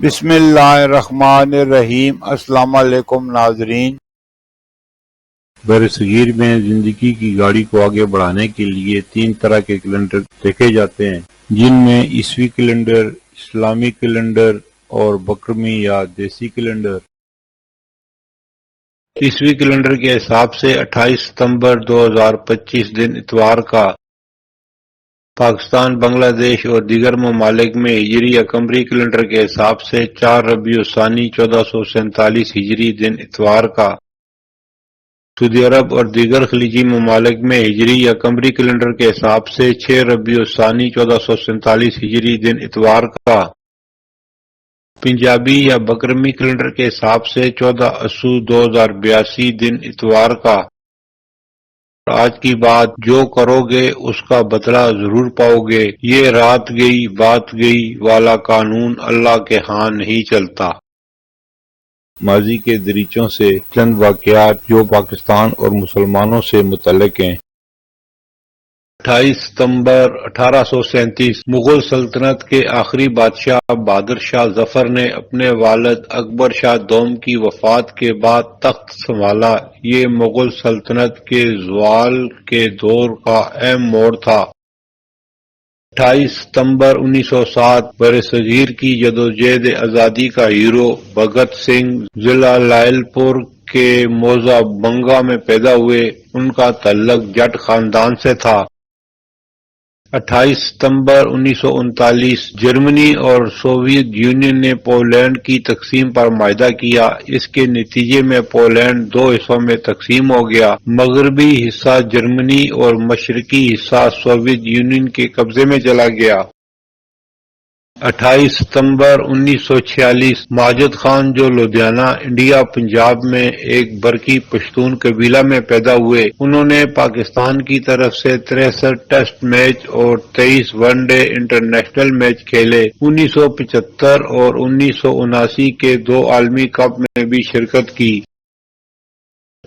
بسم اللہ الرحمن الرحیم۔ السلام علیکم ناظرین۔ برصغیر میں زندگی کی گاڑی کو آگے بڑھانے کے لیے 3 طرح کے کیلنڈر دیکھے جاتے ہیں، جن میں عیسوی کیلنڈر، اسلامی کیلنڈر اور بکرمی یا دیسی کیلنڈر۔ عیسوی کیلنڈر کے حساب سے 28 ستمبر 2025 دن اتوار کا پاکستان، بنگلہ دیش اور دیگر ممالک میں ہجری یا قمری کیلنڈر کے حساب سے 4 ربیع الثانی 1447 ہجری دن اتوار کا، سعودی عرب اور دیگر خلیجی ممالک میں ہجری یا قمری کیلنڈر کے حساب سے 6 ربیع الثانی 1447 ہجری دن اتوار کا، پنجابی یا بکرمی کیلنڈر کے حساب سے 14 اسو 2082 دن اتوار کا۔ آج کی بات، جو کرو گے اس کا بدلہ ضرور پاؤ گے، یہ رات گئی بات گئی والا قانون اللہ کے ہاں نہیں چلتا۔ ماضی کے دریچوں سے چند واقعات جو پاکستان اور مسلمانوں سے متعلق ہیں۔ 28 ستمبر 1837 مغل سلطنت کے آخری بادشاہ بہادر شاہ ظفر نے اپنے والد اکبر شاہ دوم کی وفات کے بعد تخت سنبھالا۔ یہ مغل سلطنت کے زوال کے دور کا اہم موڑ تھا۔ 28 ستمبر 1907 برصغیر کی جدوجہد آزادی کا ہیرو بھگت سنگھ ضلع لائل پور کے موضع بنگا میں پیدا ہوئے۔ ان کا تعلق جٹ خاندان سے تھا۔ 28 ستمبر 1939 جرمنی اور سوویت یونین نے پولینڈ کی تقسیم پر معاہدہ کیا۔ اس کے نتیجے میں پولینڈ 2 حصوں میں تقسیم ہو گیا، مغربی حصہ جرمنی اور مشرقی حصہ سوویت یونین کے قبضے میں چلا گیا۔ 28 ستمبر 1946 ماجد خان جو لدھیانہ، انڈیا پنجاب میں ایک برقی پشتون قبیلہ میں پیدا ہوئے۔ انہوں نے پاکستان کی طرف سے 63 ٹیسٹ میچ اور 23 ون ڈے انٹرنیشنل میچ کھیلے۔ 1975 اور 1979 کے 2 عالمی کپ میں بھی شرکت کی۔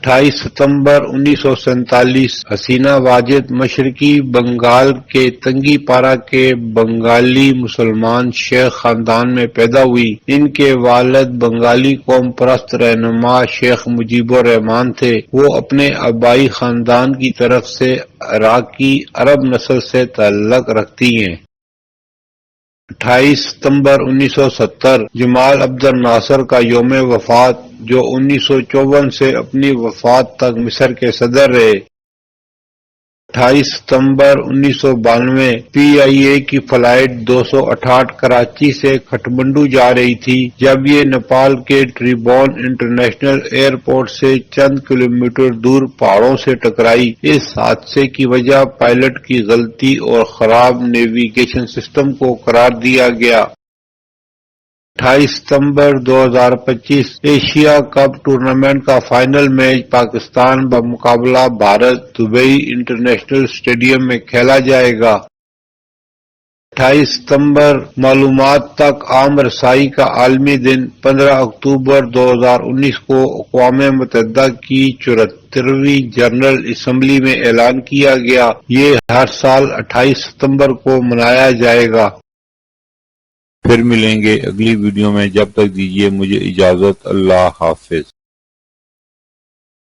28 ستمبر 1947 حسینہ واجد مشرقی بنگال کے تنگی پارہ کے بنگالی مسلمان شیخ خاندان میں پیدا ہوئی۔ ان کے والد بنگالی قوم پرست رہنما شیخ مجیب الرحمان تھے۔ وہ اپنے آبائی خاندان کی طرف سے عراقی عرب نسل سے تعلق رکھتی ہیں۔ 28 ستمبر 1970 جمال عبد الناصر کا یوم وفات، جو 1954 سے اپنی وفات تک مصر کے صدر رہے۔ 28 ستمبر 1992 پی آئی اے کی فلائٹ 268 کراچی سے کھٹمنڈو جا رہی تھی جب یہ نیپال کے ٹریبون انٹرنیشنل ایئرپورٹ سے چند کلومیٹر دور پہاڑوں سے ٹکرائی۔ اس حادثے کی وجہ پائلٹ کی غلطی اور خراب نیویگیشن سسٹم کو قرار دیا گیا۔ 28 ستمبر 2025 ایشیا کپ ٹورنامنٹ کا فائنل میچ پاکستان بمقابلہ بھارت دبئی انٹرنیشنل اسٹیڈیم میں کھیلا جائے گا۔ 28 ستمبر معلومات تک عام رسائی کا عالمی دن 15 اکتوبر 2019 کو اقوام متحدہ کی 74ویں جنرل اسمبلی میں اعلان کیا گیا۔ یہ ہر سال 28 ستمبر کو منایا جائے گا۔ پھر ملیں گے اگلی ویڈیو میں، جب تک دیجیے مجھے اجازت، اللہ حافظ۔